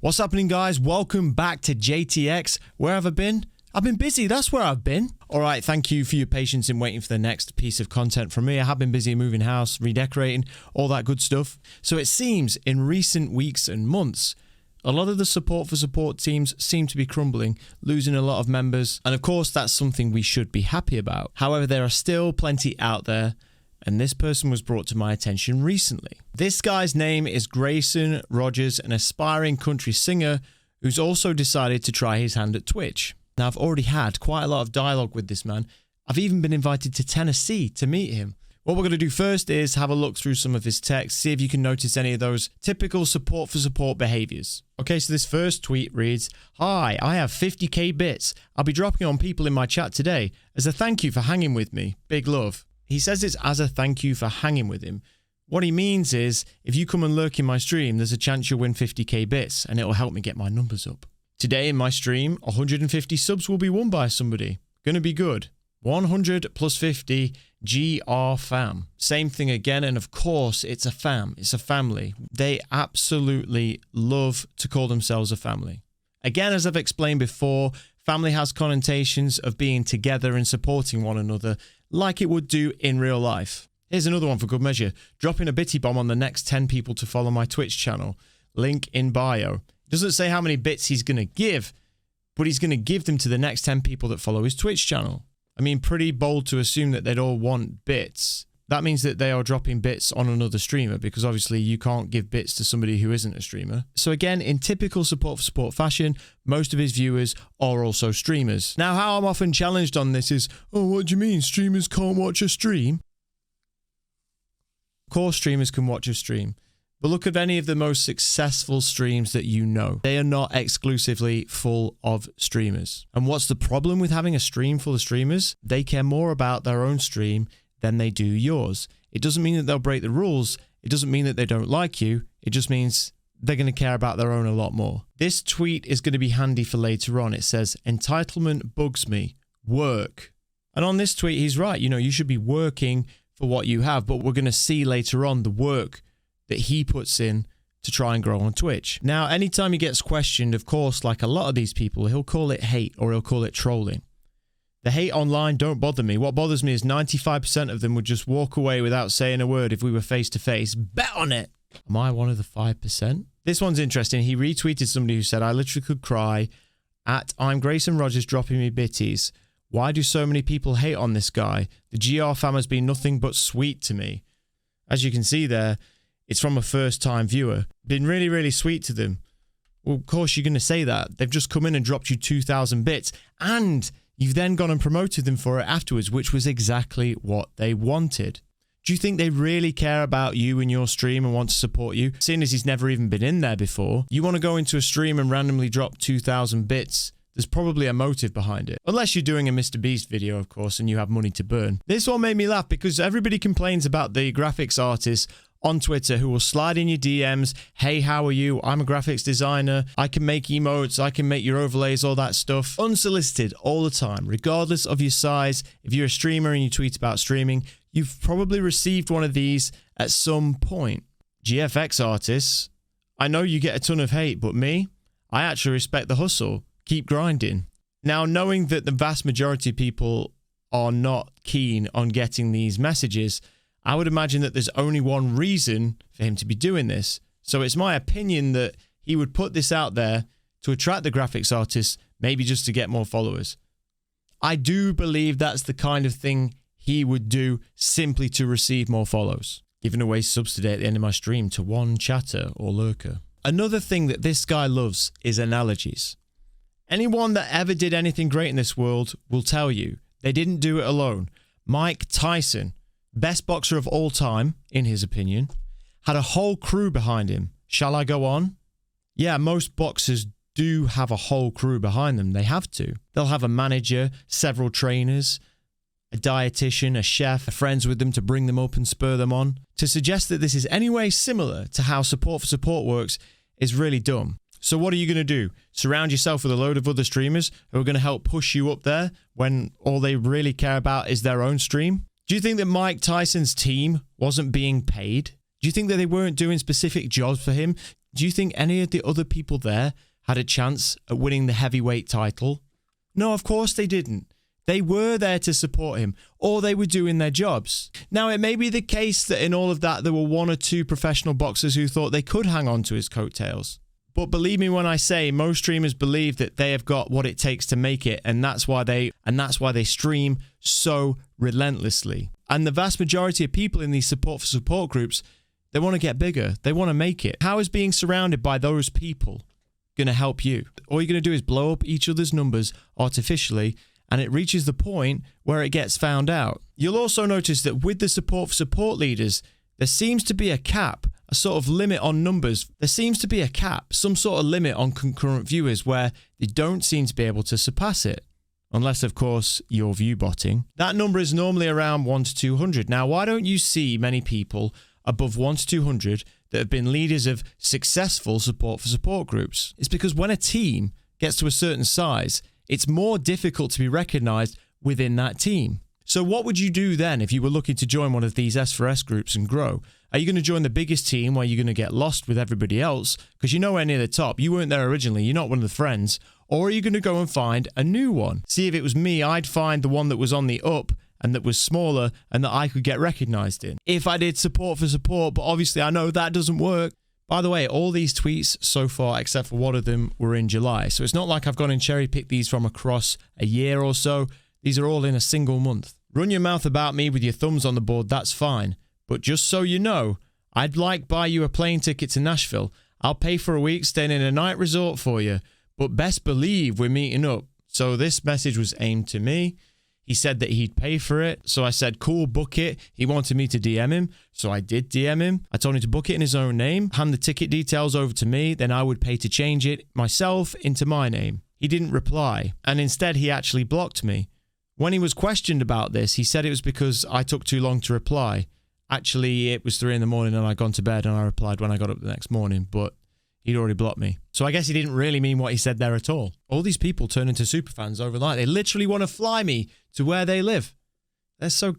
What's happening, guys? Welcome back to JTX. Where have I been? I've been busy. That's where I've been. All right. Thank you for your patience in waiting for the next piece of content from me. I have been busy moving house, redecorating, all that good stuff. So it seems in recent weeks and months, a lot of the support for support teams seem to be crumbling, losing a lot of members. And of course, that's something we should be happy about. However, there are still plenty out there. And this person was brought to my attention recently. This guy's name is Grayson Rogers, an aspiring country singer who's also decided to try his hand at Twitch. Now, I've already had quite a lot of dialogue with this man. I've even been invited to Tennessee to meet him. What we're going to do first is have a look through some of his texts, see if you can notice any of those typical support for support behaviors. Okay, so this first tweet reads, "Hi, I have 50k bits. I'll be dropping on people in my chat today as a thank you for hanging with me. Big love." He says it's as a thank you for hanging with him. What he means is, if you come and lurk in my stream, there's a chance you'll win 50k bits, and it'll help me get my numbers up. Today in my stream, 150 subs will be won by somebody. Gonna be good. 100 plus 50, GR fam. Same thing again, and of course, it's a fam. It's a family. They absolutely love to call themselves a family. Again, as I've explained before, family has connotations of being together and supporting one another, like it would do in real life. Here's another one for good measure. Dropping a bitty bomb on the next 10 people to follow my Twitch channel. Link in bio. Doesn't say how many bits he's going to give, but he's going to give them to the next 10 people that follow his Twitch channel. I mean, pretty bold to assume that they'd all want bits. That means that they are dropping bits on another streamer, because obviously you can't give bits to somebody who isn't a streamer. So again, in typical support for support fashion, most of his viewers are also streamers. Now, how I'm often challenged on this is, oh, what do you mean streamers can't watch a stream? Of course, streamers can watch a stream. But look at any of the most successful streams that you know. They are not exclusively full of streamers. And what's the problem with having a stream full of streamers? They care more about their own stream than they do yours. It doesn't mean that they'll break the rules. It doesn't mean that they don't like you. It just means they're going to care about their own a lot more. This tweet is going to be handy for later on. It says, "Entitlement bugs me. Work." And on this tweet, he's right. You know, you should be working for what you have, but we're going to see later on the work that he puts in to try and grow on Twitch. Now, anytime he gets questioned, of course, like a lot of these people, he'll call it hate or he'll call it trolling. The hate online don't bother me. What bothers me is 95% of them would just walk away without saying a word if we were face to face. Bet on it. Am I one of the 5%? This one's interesting. He retweeted somebody who said, "I literally could cry at I'm Grayson Rogers dropping me bitties. Why do so many people hate on this guy? The GR fam has been nothing but sweet to me." As you can see there, it's from a first-time viewer. Been really, really sweet to them. Well, of course, you're going to say that. They've just come in and dropped you 2,000 bits, and you've then gone and promoted them for it afterwards, which was exactly what they wanted. Do you think they really care about you and your stream and want to support you? Seeing as he's never even been in there before, you want to go into a stream and randomly drop 2,000 bits. There's probably a motive behind it. Unless you're doing a Mr. Beast video, of course, and you have money to burn. This one made me laugh because everybody complains about the graphics artists on Twitter who will slide in your DMs. "Hey, how are you? I'm a graphics designer. I can make emotes. I can make your overlays," all that stuff. Unsolicited all the time, regardless of your size. If you're a streamer and you tweet about streaming, you've probably received one of these at some point. GFX artists, I know you get a ton of hate, but me, I actually respect the hustle. Keep grinding. Now, knowing that the vast majority of people are not keen on getting these messages, I would imagine that there's only one reason for him to be doing this. So it's my opinion that he would put this out there to attract the graphics artists, maybe just to get more followers. I do believe that's the kind of thing he would do simply to receive more follows. Giving away subs today at the end of my stream to one chatter or lurker. Another thing that this guy loves is analogies. Anyone that ever did anything great in this world will tell you they didn't do it alone. Mike Tyson, best boxer of all time, in his opinion, had a whole crew behind him. Shall I go on? Yeah, most boxers do have a whole crew behind them. They have to. They'll have a manager, several trainers, a dietitian, a chef, friends with them to bring them up and spur them on. To suggest that this is any way similar to how support for support works is really dumb. So what are you going to do? Surround yourself with a load of other streamers who are going to help push you up there when all they really care about is their own stream? Do you think that Mike Tyson's team wasn't being paid? Do you think that they weren't doing specific jobs for him? Do you think any of the other people there had a chance at winning the heavyweight title? No, of course they didn't. They were there to support him, or they were doing their jobs. Now, it may be the case that in all of that, there were one or two professional boxers who thought they could hang on to his coattails. But believe me when I say most streamers believe that they have got what it takes to make it, and that's why they stream so relentlessly. And the vast majority of people in these support for support groups, they want to get bigger. They want to make it. How is being surrounded by those people going to help you? All you're going to do is blow up each other's numbers artificially, and it reaches the point where it gets found out. You'll also notice that with the support for support leaders, there seems to be a cap, a sort of limit on numbers. There seems to be a cap, some sort of limit on concurrent viewers where they don't seem to be able to surpass it. Unless, of course, you're view botting. That number is normally around 1 to 200. Now, why don't you see many people above 1 to 200 that have been leaders of successful support for support groups? It's because when a team gets to a certain size, it's more difficult to be recognized within that team. So what would you do then if you were looking to join one of these S4S groups and grow? Are you going to join the biggest team where you're going to get lost with everybody else because you're nowhere near the top? You weren't there originally. You're not one of the friends. Or are you going to go and find a new one? See, if it was me, I'd find the one that was on the up and that was smaller and that I could get recognized in. If I did support for support, but obviously I know that doesn't work. By the way, all these tweets so far, except for one of them, were in July. So it's not like I've gone and cherry-picked these from across a year or so. These are all in a single month. Run your mouth about me with your thumbs on the board, that's fine. But just so you know, I'd like buy you a plane ticket to Nashville. I'll pay for a week staying in a night resort for you. But best believe we're meeting up. So this message was aimed to me. He said that he'd pay for it. So I said, cool, book it. He wanted me to DM him. So I did DM him. I told him to book it in his own name, hand the ticket details over to me. Then I would pay to change it myself into my name. He didn't reply. And instead, he actually blocked me. When he was questioned about this, he said it was because I took too long to reply. Actually, it was 3 in the morning and I'd gone to bed and I replied when I got up the next morning. But he'd already blocked me. So I guess he didn't really mean what he said there at all. All these people turn into superfans overnight. They literally want to fly me to where they live. They're so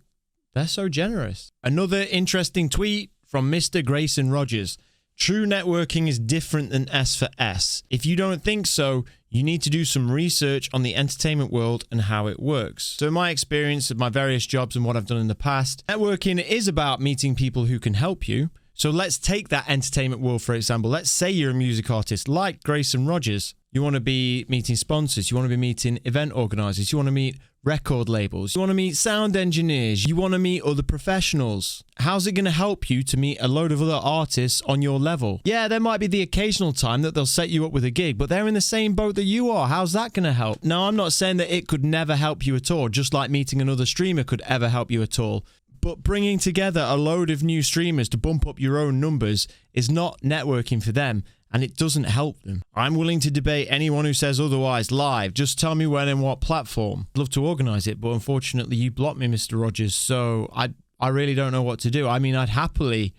generous. Another interesting tweet from Mr. Grayson Rogers. True networking is different than S4S. If you don't think so, you need to do some research on the entertainment world and how it works. So in my experience of my various jobs and what I've done in the past, networking is about meeting people who can help you. So let's take that entertainment world, for example. Let's say you're a music artist like Grayson Rogers. You want to be meeting sponsors. You want to be meeting event organizers. You want to meet record labels. You want to meet sound engineers. You want to meet other professionals. How's it going to help you to meet a load of other artists on your level? Yeah, there might be the occasional time that they'll set you up with a gig, but they're in the same boat that you are. How's that going to help? Now, I'm not saying that it could never help you at all, just like meeting another streamer could ever help you at all. But bringing together a load of new streamers to bump up your own numbers is not networking for them, and it doesn't help them. I'm willing to debate anyone who says otherwise live. Just tell me when and what platform. I'd love to organize it, but unfortunately you blocked me, Mr. Rogers, so I really don't know what to do. I mean, I'd happily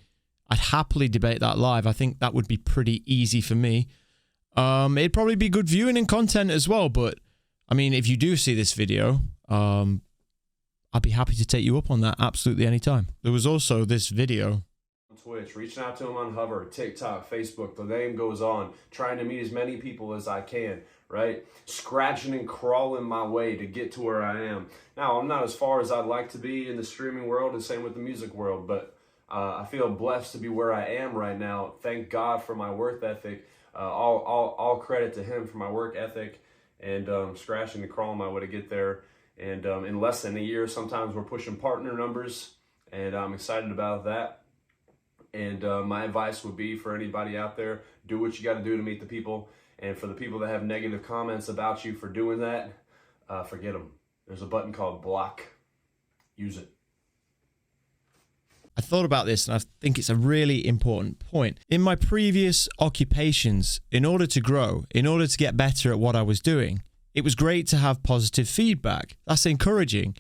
debate that live. I think that would be pretty easy for me. It'd probably be good viewing and content as well, but I mean, if you do see this video, I'd be happy to take you up on that absolutely anytime. There was also this video. On Twitch, reaching out to him on Hover, TikTok, Facebook, the name goes on. Trying to meet as many people as I can, right? Scratching and crawling my way to get to where I am. Now, I'm not as far as I'd like to be in the streaming world, and same with the music world, but I feel blessed to be where I am right now. Thank God for my work ethic. All credit to him for my work ethic and scratching and crawling my way to get there. And in less than a year, sometimes we're pushing partner numbers, and I'm excited about that. And my advice would be for anybody out there, do what you got to do to meet the people. And for the people that have negative comments about you for doing that, forget them. There's a button called block. Use it. I thought about this and I think it's a really important point. In my previous occupations, in order to grow, in order to get better at what I was doing, it was great to have positive feedback. That's encouraging.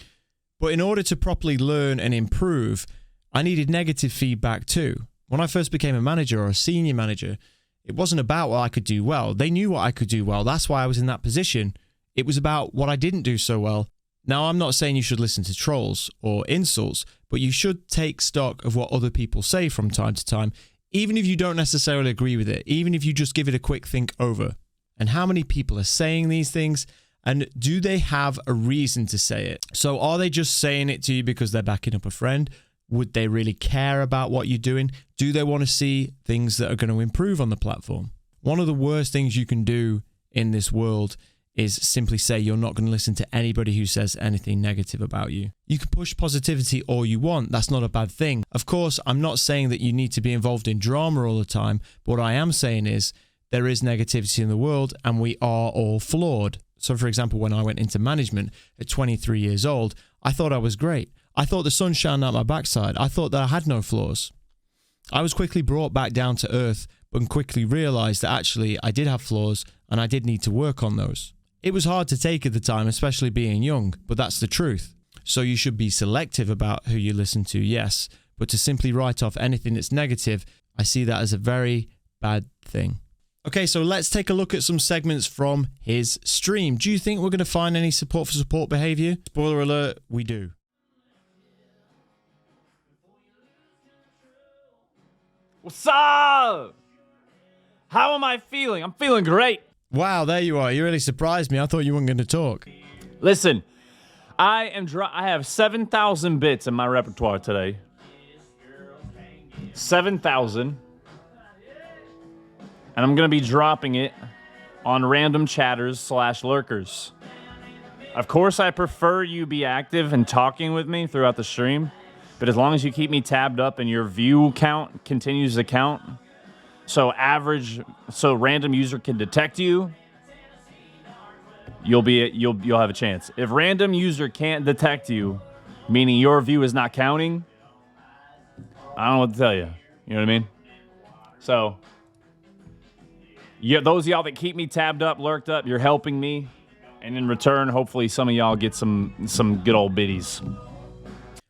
But in order to properly learn and improve, I needed negative feedback too. When I first became a manager or a senior manager, it wasn't about what I could do well. They knew what I could do well. That's why I was in that position. It was about what I didn't do so well. Now, I'm not saying you should listen to trolls or insults, but you should take stock of what other people say from time to time even if you don't necessarily agree with it, even if you just give it a quick think over. And how many people are saying these things? And do they have a reason to say it? So are they just saying it to you because they're backing up a friend? Would they really care about what you're doing? Do they want to see things that are going to improve on the platform? One of the worst things you can do in this world is simply say you're not going to listen to anybody who says anything negative about you. You can push positivity all you want. That's not a bad thing. Of course, I'm not saying that you need to be involved in drama all the time. But what I am saying is there is negativity in the world and we are all flawed. So for example, when I went into management at 23 years old, I thought I was great. I thought the sun shined out my backside. I thought that I had no flaws. I was quickly brought back down to earth, but quickly realized that actually I did have flaws and I did need to work on those. It was hard to take at the time, especially being young, but that's the truth. So you should be selective about who you listen to, yes, but to simply write off anything that's negative, I see that as a very bad thing. Okay, so let's take a look at some segments from his stream. Do you think we're going to find any support for support behavior? Spoiler alert, we do. What's up? How am I feeling? I'm feeling great. Wow, there you are. You really surprised me. I thought you weren't going to talk. Listen, I have 7,000 bits in my repertoire today. 7,000. And I'm going to be dropping it on random chatters / lurkers. Of course, I prefer you be active and talking with me throughout the stream. But as long as you keep me tabbed up and your view count continues to count, so random user can detect you, you'll have a chance. If random user can't detect you, meaning your view is not counting, I don't know what to tell you. You know what I mean? So, yeah, those of y'all that keep me tabbed up, lurked up, you're helping me, and in return, hopefully some of y'all get some good old biddies.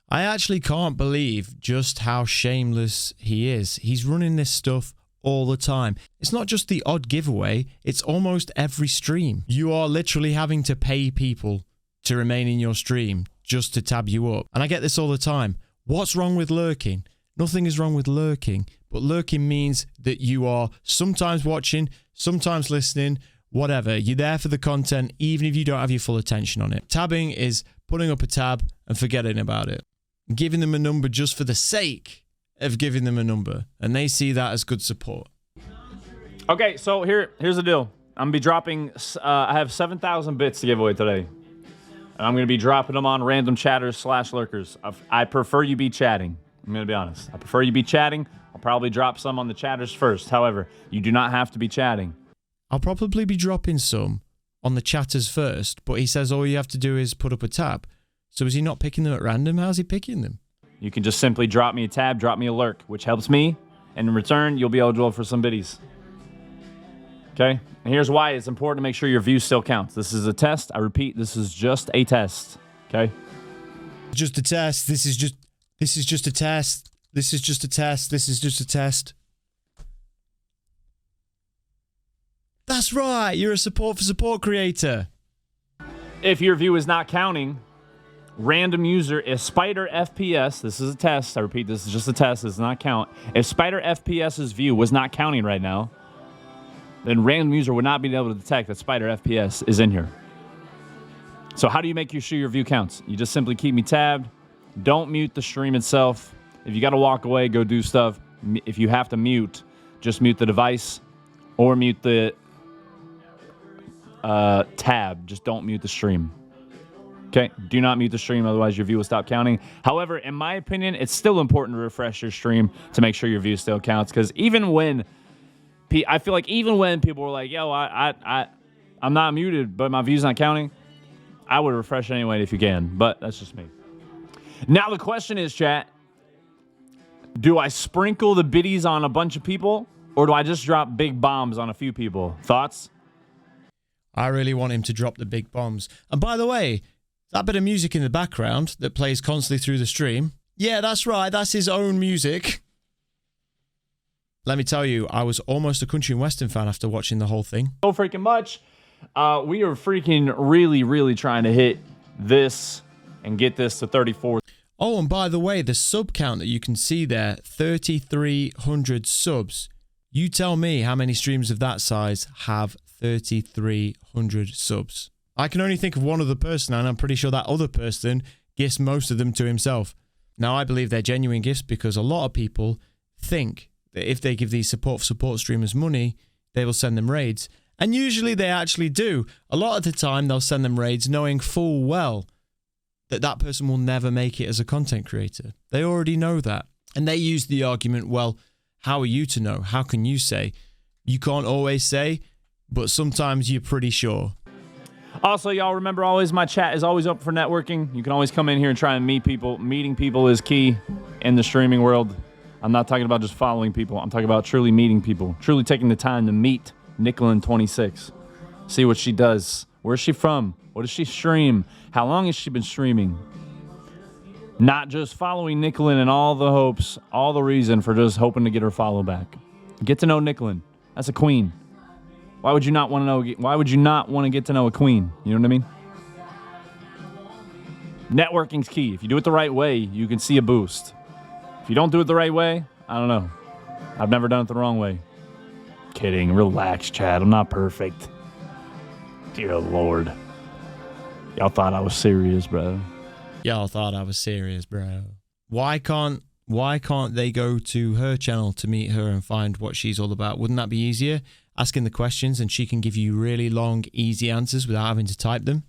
I actually can't believe just how shameless he is. He's running this stuff all the time. It's not just the odd giveaway, it's almost every stream. You are literally having to pay people to remain in your stream just to tab you up. And I get this all the time. What's wrong with lurking? Nothing is wrong with lurking, but lurking means that you are sometimes watching, sometimes listening, whatever. You're there for the content, even if you don't have your full attention on it. Tabbing is putting up a tab and forgetting about it. Giving them a number just for the sake of giving them a number, and they see that as good support. Okay, so here's the deal. I'm gonna be dropping. I have 7,000 bits to give away today, and I'm gonna be dropping them on random chatters / lurkers. I prefer you be chatting. I'm gonna be honest. I prefer you be chatting. I'll probably drop some on the chatters first. However, you do not have to be chatting. I'll probably be dropping some on the chatters first, but he says all you have to do is put up a tab. So is he not picking them at random? How's he picking them? You can just simply drop me a tab, drop me a lurk, which helps me, and in return, you'll be eligible for some biddies. Okay? And here's why it's important to make sure your view still counts. This is a test. I repeat, this is just a test. Okay? Just a test. This is just a test. This is just a test. This is just a test. That's right. You're a support for support creator. If your view is not counting, random user, if Spider FPS, this is a test, I repeat, this is just a test, this does not count. If Spider FPS's view was not counting right now, then random user would not be able to detect that Spider FPS is in here. So how do you make sure your view counts? You just simply keep me tabbed. Don't mute the stream itself. If you got to walk away, go do stuff. If you have to mute, just mute the device or mute the tab. Just don't mute the stream. Okay, do not mute the stream, otherwise your view will stop counting. However, in my opinion, it's still important to refresh your stream to make sure your view still counts. Because even when I feel like even when people were like, "Yo, I'm not muted, but my view's not counting," I would refresh anyway if you can. But that's just me. Now the question is, chat: do I sprinkle the biddies on a bunch of people, or do I just drop big bombs on a few people? Thoughts? I really want him to drop the big bombs. And by the way, that bit of music in the background that plays constantly through the stream, yeah, that's right, that's his own music. Let me tell you, I was almost a country and western fan after watching the whole thing. So freaking much. We are freaking really trying to hit this and get this to 34. Oh, and by the way, the sub count that you can see there, 3,300 subs. You tell me how many streams of that size have 3,300 subs. I can only think of one other person, and I'm pretty sure that other person gifts most of them to himself. Now, I believe they're genuine gifts because a lot of people think that if they give these support streamers money, they will send them raids. And usually they actually do. A lot of the time, they'll send them raids knowing full well that that person will never make it as a content creator. They already know that. And they use the argument, well, how are you to know? How can you say? You can't always say, but sometimes you're pretty sure. Also, y'all remember always my chat is always up for networking. You can always come in here and try and meet people. Meeting people is key in the streaming world. I'm not talking about just following people. I'm talking about truly meeting people. Truly taking the time to meet Nickolin26. See what she does. Where's she from? What does she stream? How long has she been streaming? Not just following Nickolin and all the hopes, all the reason for just hoping to get her follow back. Get to know Nickolin. That's a queen. Why would you not want to know? Why would you not want to get to know a queen? You know what I mean? Networking's key. If you do it the right way, you can see a boost. If you don't do it the right way, I don't know. I've never done it the wrong way. Kidding. Relax, Chad. I'm not perfect. Dear Lord. Y'all thought I was serious, bro. Y'all thought I was serious, bro. Why can't they go to her channel to meet her and find what she's all about? Wouldn't that be easier? Asking the questions and she can give you really long, easy answers without having to type them.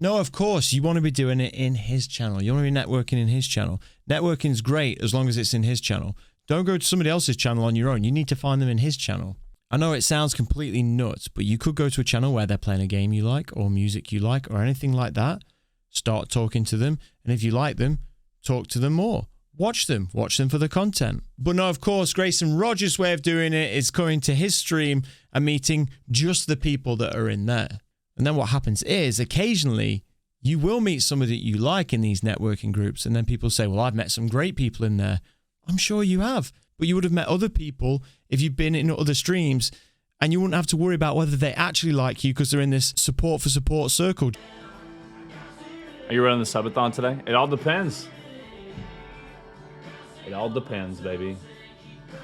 No, of course, you want to be doing it in his channel. You want to be networking in his channel. Networking is great as long as it's in his channel. Don't go to somebody else's channel on your own. You need to find them in his channel. I know it sounds completely nuts, but you could go to a channel where they're playing a game you like or music you like or anything like that. Start talking to them. And if you like them, talk to them more. Watch them for the content. But no, of course, Grayson Rogers' way of doing it is going to his stream and meeting just the people that are in there. And then what happens is occasionally you will meet somebody that you like in these networking groups. And then people say, well, I've met some great people in there. I'm sure you have, but you would have met other people if you've been in other streams and you wouldn't have to worry about whether they actually like you because they're in this support for support circle. Are you running the subathon today? It all depends. It all depends, baby.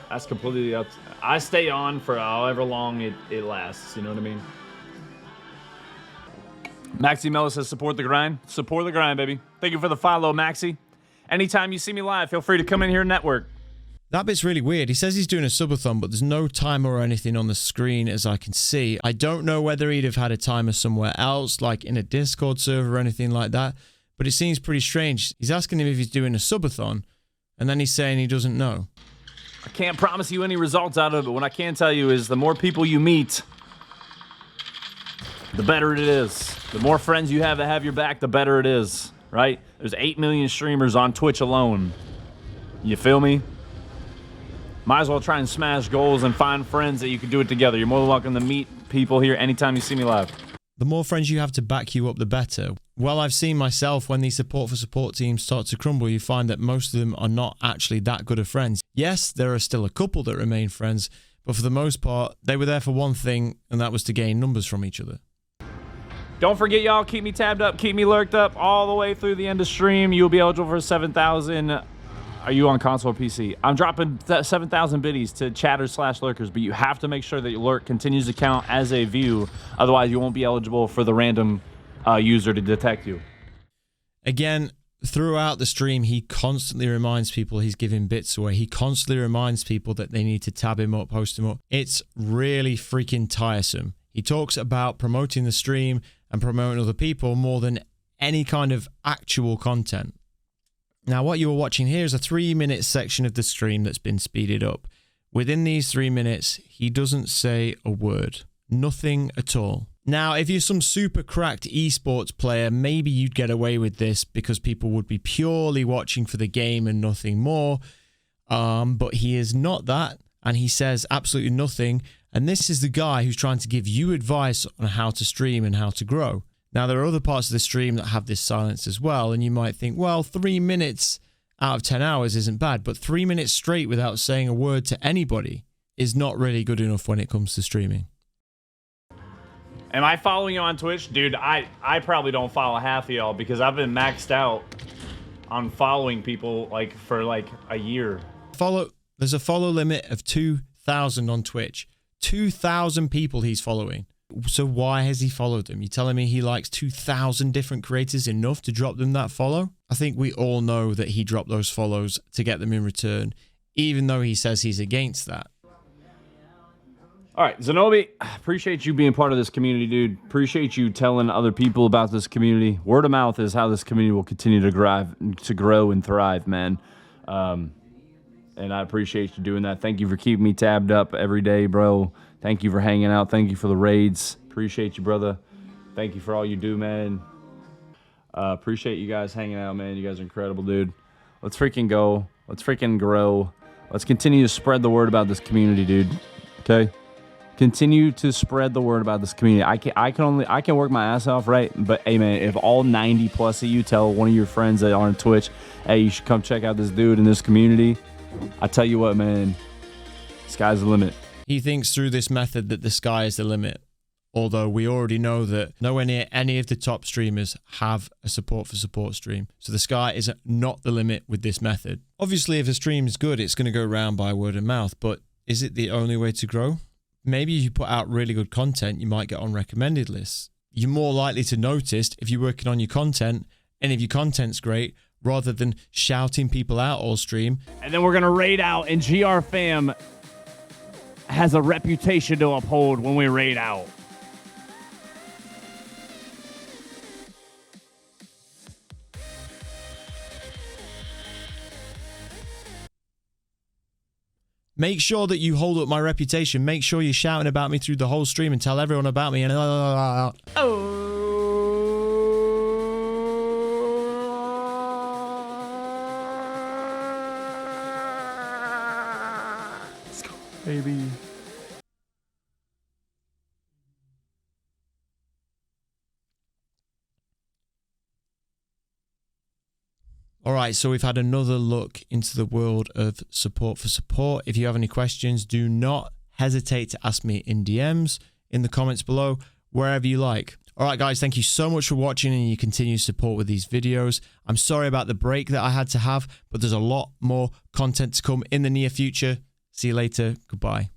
That's completely up to, I stay on for however long it lasts. You know what I mean? Maxi Mello says, support the grind. Support the grind, baby. Thank you for the follow, Maxi. Anytime you see me live, feel free to come in here and network. That bit's really weird. He says he's doing a subathon, but there's no timer or anything on the screen as I can see. I don't know whether he'd have had a timer somewhere else, like in a Discord server or anything like that, but it seems pretty strange. He's asking him if he's doing a subathon, and then he's saying he doesn't know. I can't promise you any results out of it, but what I can tell you is the more people you meet, the better it is. The more friends you have that have your back, the better it is, right? There's 8 million streamers on Twitch alone. You feel me? Might as well try and smash goals and find friends that you can do it together. You're more than welcome to meet people here anytime you see me live. The more friends you have to back you up, the better. Well, I've seen myself when these support for support teams start to crumble, you find that most of them are not actually that good of friends. Yes, there are still a couple that remain friends, but for the most part, they were there for one thing, and that was to gain numbers from each other. Don't forget, y'all, keep me tabbed up, keep me lurked up all the way through the end of stream. You'll be eligible for 7,000. Are you on console or PC? I'm dropping 7,000 biddies to chatters/lurkers, but you have to make sure that your lurk continues to count as a view. Otherwise, you won't be eligible for the random user to detect you. Again, throughout the stream, he constantly reminds people he's giving bits away. He constantly reminds people that they need to tab him up, post him up. It's really freaking tiresome. He talks about promoting the stream and promoting other people more than any kind of actual content. Now, what you are watching here is a 3-minute section of the stream that's been speeded up. Within these 3 minutes, he doesn't say a word. Nothing at all. Now, if you're some super cracked esports player, maybe you'd get away with this because people would be purely watching for the game and nothing more. But he is not that, and he says absolutely nothing. And this is the guy who's trying to give you advice on how to stream and how to grow. Now, there are other parts of the stream that have this silence as well, and you might think, well, 3 minutes out of 10 hours isn't bad, but 3 minutes straight without saying a word to anybody is not really good enough when it comes to streaming. Am I following you on Twitch? Dude, I probably don't follow half of y'all because I've been maxed out on following people like for like a year. There's a follow limit of 2,000 on Twitch. 2,000 people he's following. So why has he followed them? You're telling me he likes 2,000 different creators enough to drop them that follow? I think we all know that he dropped those follows to get them in return, even though he says he's against that. All right, Zenobi, appreciate you being part of this community, dude. Appreciate you telling other people about this community. Word of mouth is how this community will continue to grow and thrive, man. And I appreciate you doing that. Thank you for keeping me tabbed up every day, bro. Thank you for hanging out. Thank you for the raids. Appreciate you, brother. Thank you for all you do, man. Appreciate you guys hanging out, man. You guys are incredible, dude. Let's freaking go. Let's freaking grow. Let's continue to spread the word about this community, dude. Okay? Continue to spread the word about this community. I can work my ass off, right? But hey, man, if all 90 plus of you tell one of your friends that are on Twitch, hey, you should come check out this dude in this community, I tell you what, man, sky's the limit. He thinks through this method that the sky is the limit, although we already know that nowhere near any of the top streamers have a support for support stream. So the sky is not the limit with this method. Obviously, if a stream is good, it's going to go around by word of mouth, but is it the only way to grow? Maybe if you put out really good content, you might get on recommended lists. You're more likely to notice if you're working on your content, and if your content's great, rather than shouting people out all stream. And then we're going to raid out, and GR Fam has a reputation to uphold when we raid out. Make sure that you hold up my reputation. Make sure you're shouting about me through the whole stream and tell everyone about me. And Let's go, baby. all right, so we've had another look into the world of support for support. If you have any questions, do not hesitate to ask me in DMs, in the comments below, wherever you like. All right, guys, thank you so much for watching and your continued support with these videos. I'm sorry about the break that I had to have, but there's a lot more content to come in the near future. See you later. Goodbye.